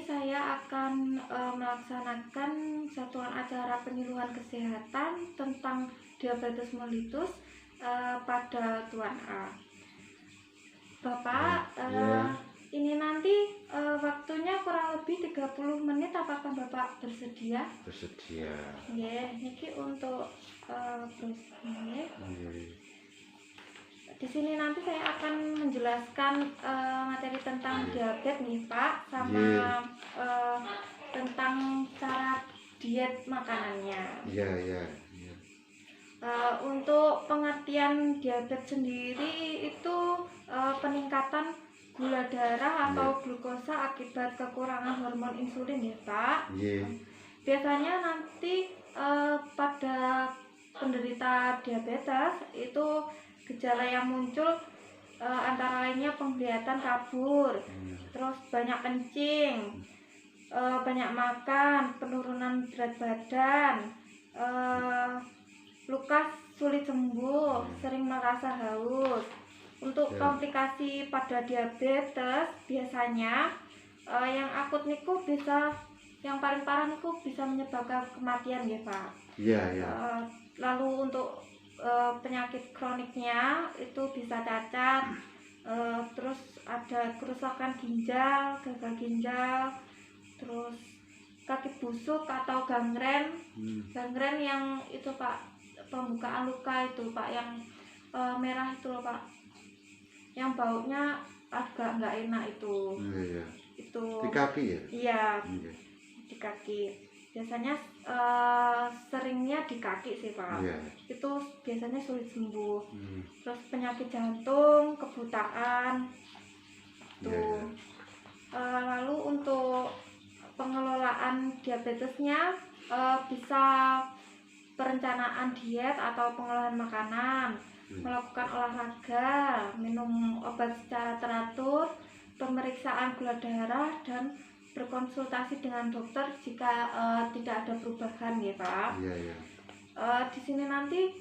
saya akan melaksanakan satuan acara penyuluhan kesehatan tentang diabetes mellitus pada Tuan A. Bapak, Ya, ini nanti waktunya kurang lebih 30 menit. Apakah Bapak bersedia? bersedia. Ya, niki untuk brosurnya. Di sini nanti saya akan menjelaskan materi tentang diabetes nih Pak, sama tentang cara diet makanannya. Iya. Untuk pengertian diabetes sendiri itu peningkatan gula darah atau glukosa akibat kekurangan hormon insulin ya Pak. Iya. Biasanya nanti pada penderita diabetes itu gejala yang muncul antara lainnya penglihatan kabur, terus banyak kencing, banyak makan, penurunan berat badan, luka sulit sembuh, sering merasa haus. Untuk komplikasi pada diabetes biasanya yang akut niku bisa, yang paling parah niku bisa menyebabkan kematian ya Pak. Iya. Lalu untuk penyakit kroniknya itu bisa cacat, terus ada kerusakan ginjal, gagal ginjal, terus kaki busuk atau gangren. Gangren yang itu Pak, pembukaan luka itu Pak, yang merah itu loh Pak, yang baunya agak nggak enak itu. Iya. Itu Di kaki ya? iya, Iya. di kaki. Biasanya seringnya di kaki sih Pak. Iya. Itu biasanya sulit sembuh. Terus penyakit jantung, kebutaan tuh. Lalu untuk pengelolaan diabetesnya bisa perencanaan diet atau pengolahan makanan, melakukan olahraga, minum obat secara teratur, pemeriksaan gula darah, dan berkonsultasi dengan dokter jika tidak ada perubahan ya Pak. Iya. Di sini nanti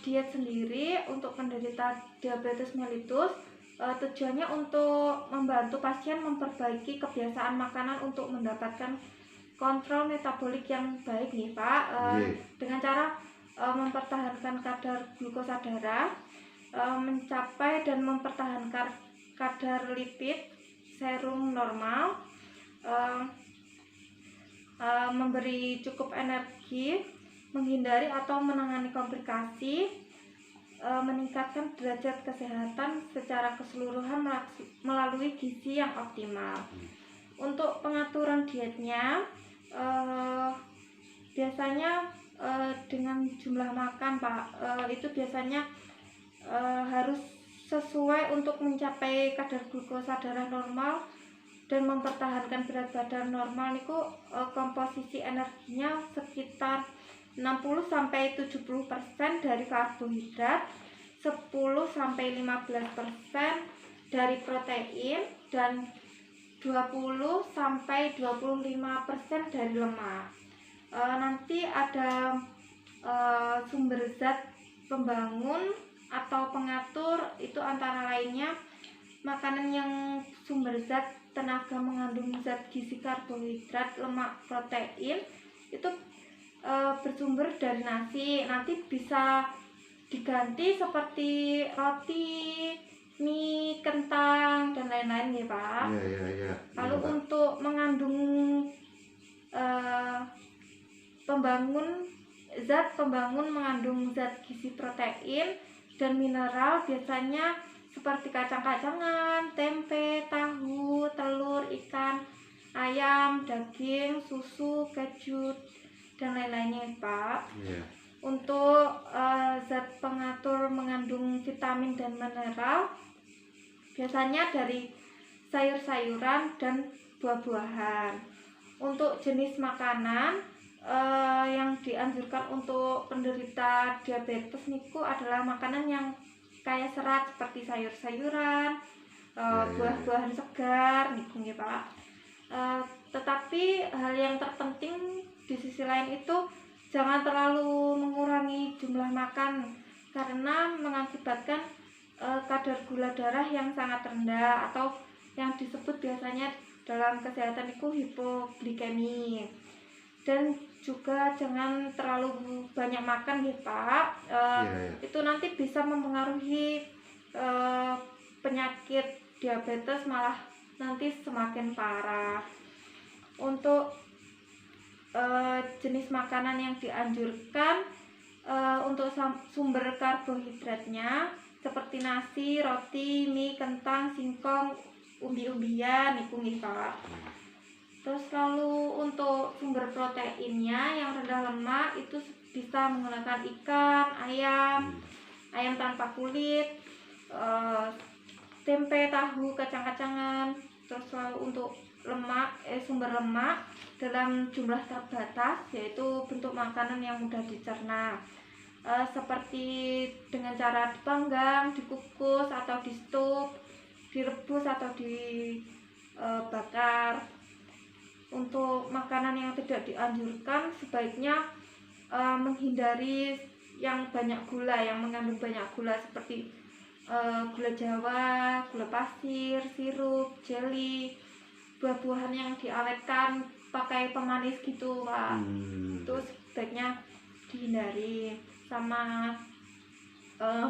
diet sendiri untuk penderita diabetes mellitus tujuannya untuk membantu pasien memperbaiki kebiasaan makanan untuk mendapatkan kontrol metabolik yang baik nih Pak, dengan cara mempertahankan kadar glukosa darah, mencapai dan mempertahankan kadar lipid serum normal, memberi cukup energi, menghindari atau menangani komplikasi, meningkatkan derajat kesehatan secara keseluruhan melalui gizi yang optimal. Untuk pengaturan dietnya biasanya dengan jumlah makan Pak, itu biasanya harus sesuai untuk mencapai kadar glukosa darah normal dan mempertahankan berat badan normal niku. Komposisi energinya sekitar 60-70% dari karbohidrat, 10-15% dari protein, dan 20-25% dari lemak. Nanti ada sumber zat pembangun atau pengatur, itu antara lainnya makanan yang sumber zat tenaga mengandung zat gizi karbohidrat, lemak, protein itu bersumber dari nasi. Nanti bisa diganti seperti roti, mie, kentang, dan lain-lain ya Pak. Iya. Lalu untuk mengandung zat pembangun mengandung zat gizi protein dan mineral biasanya seperti kacang-kacangan, tempe, tahu, telur, ikan, ayam, daging, susu, keju, dan lain-lainnya Pak. Untuk zat pengatur mengandung vitamin dan mineral biasanya dari sayur-sayuran dan buah-buahan. Untuk jenis makanan yang dianjurkan untuk penderita diabetes niku adalah makanan yang kaya serat seperti sayur-sayuran, buah-buahan segar niku nggih Pak. Tetapi hal yang terpenting di sisi lain itu jangan terlalu mengurangi jumlah makan karena mengakibatkan kadar gula darah yang sangat rendah atau yang disebut biasanya dalam kesehatan itu hipoglikemi. Dan juga jangan terlalu banyak makan gitu Pak. Iya. Itu nanti bisa mempengaruhi penyakit diabetes, malah nanti semakin parah. Untuk jenis makanan yang dianjurkan untuk sumber karbohidratnya seperti nasi, roti, mie, kentang, singkong, umbi-umbian itu nih Pak. Terus lalu untuk sumber proteinnya yang rendah lemak itu bisa menggunakan ikan, ayam tanpa kulit, tempe, tahu, kacang-kacangan. Terus lalu untuk sumber lemak dalam jumlah terbatas, yaitu bentuk makanan yang mudah dicerna, seperti dengan cara dipanggang, dikukus atau di stuf, direbus atau dibakar. Untuk makanan yang tidak dianjurkan sebaiknya menghindari yang banyak gula, yang mengandung banyak gula seperti gula Jawa, gula pasir, sirup, jelly, buah-buahan yang diawetkan pakai pemanis gitu Pak. Itu sebaiknya dihindari. Sama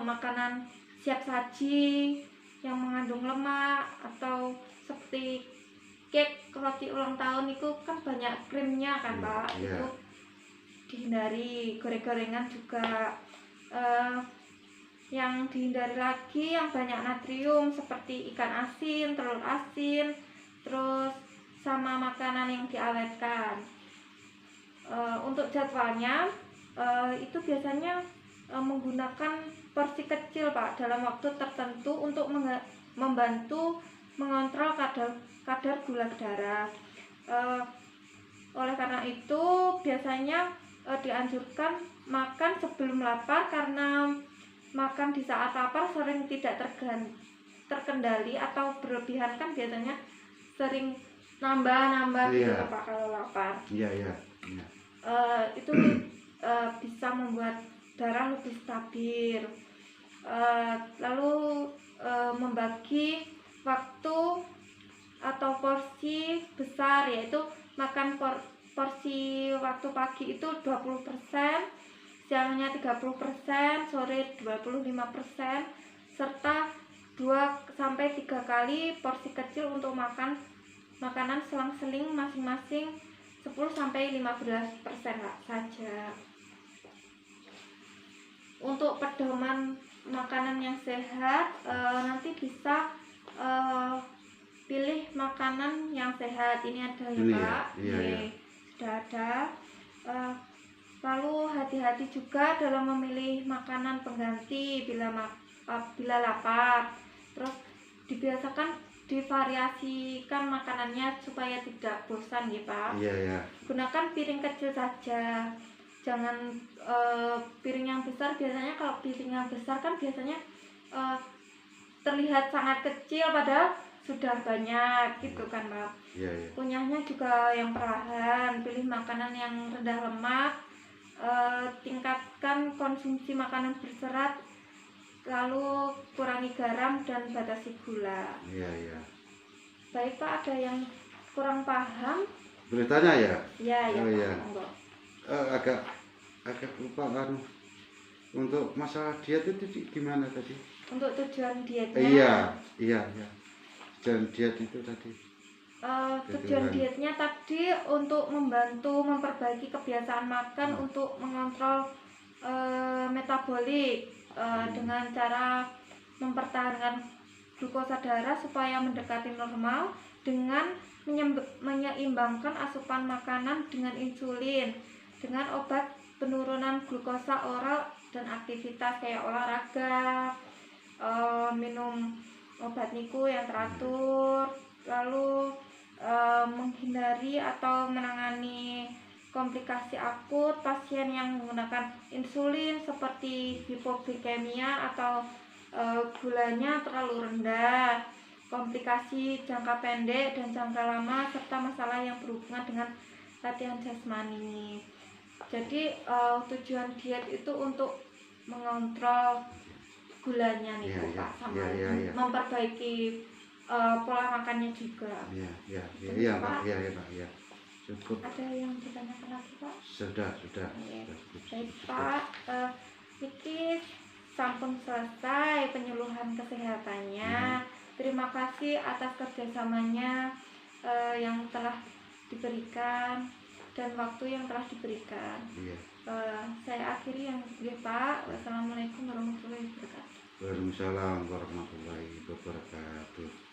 makanan siap saji yang mengandung lemak atau seperti cake, roti ulang tahun itu kan banyak krimnya kan Pak. Itu dihindari. Goreng-gorengan juga. Yang dihindari lagi yang banyak natrium seperti ikan asin, telur asin, terus sama makanan yang diawetkan. Untuk jadwalnya itu biasanya menggunakan porsi kecil Pak dalam waktu tertentu untuk membantu mengontrol kadar gula darah. Oleh karena itu biasanya dianjurkan makan sebelum lapar, karena makan di saat lapar sering tidak terkendali atau berlebihan kan biasanya sering nambah gitu Pak kalau lapar. Itu bisa membuat darah lebih stabil. Lalu membagi waktu atau porsi besar, yaitu makan porsi waktu pagi itu 20%, siangnya 30%, sore 25%, serta 2-3 kali porsi kecil untuk makanan selang-seling masing-masing 10-15% saja. Untuk pedoman makanan yang sehat, nanti bisa pilih makanan yang sehat. Ini ada ya Pak. Sudah ada. Lalu hati-hati juga dalam memilih makanan pengganti bila lapar. Terus dibiasakan divariasikan makanannya supaya tidak bosan ya Pak. Gunakan piring kecil saja, jangan piring yang besar. Biasanya kalau piring yang besar kan biasanya terlihat sangat kecil padahal sudah banyak gitu kan Pak. Kunyahnya juga yang perlahan. Pilih makanan yang rendah lemak, tingkatkan konsumsi makanan berserat, lalu kurangi garam dan batasi gula. Baik Pak, ada yang kurang paham? Boleh tanya ya? Iya. Agak lupa kan. Untuk masalah diet itu gimana tadi? Untuk tujuan dietnya? Iya. Tujuan diet itu tadi. Tujuan dietnya tadi untuk membantu memperbaiki kebiasaan makan untuk mengontrol metabolik dengan cara mempertahankan glukosa darah supaya mendekati normal dengan menyeimbangkan asupan makanan dengan insulin, dengan obat penurunan glukosa oral dan aktivitas kayak olahraga, minum obat niku yang teratur, lalu menghindari atau menangani komplikasi akut pasien yang menggunakan insulin seperti hipoglikemia atau gulanya terlalu rendah, komplikasi jangka pendek dan jangka lama, serta masalah yang berhubungan dengan latihan jasmani. Jadi tujuan diet itu untuk mengontrol gulanya nih Pak, sama memperbaiki pola makannya juga. Iya, iya, iya, Betul, iya, Pak. Pak. Iya, iya, Pak. Iya. Cukup. Ada yang ditanyakan lagi, Pak? Sudah. Oke. Cukup, Baik, cukup. Pak. Niki sampun selesai penyuluhan kesehatannya. Terima kasih atas kerjasamanya yang telah diberikan dan waktu yang telah diberikan. Iya. Saya akhiri yang Pak. Wassalamualaikum warahmatullahi wabarakatuh. Waalaikumsalam warahmatullahi wabarakatuh.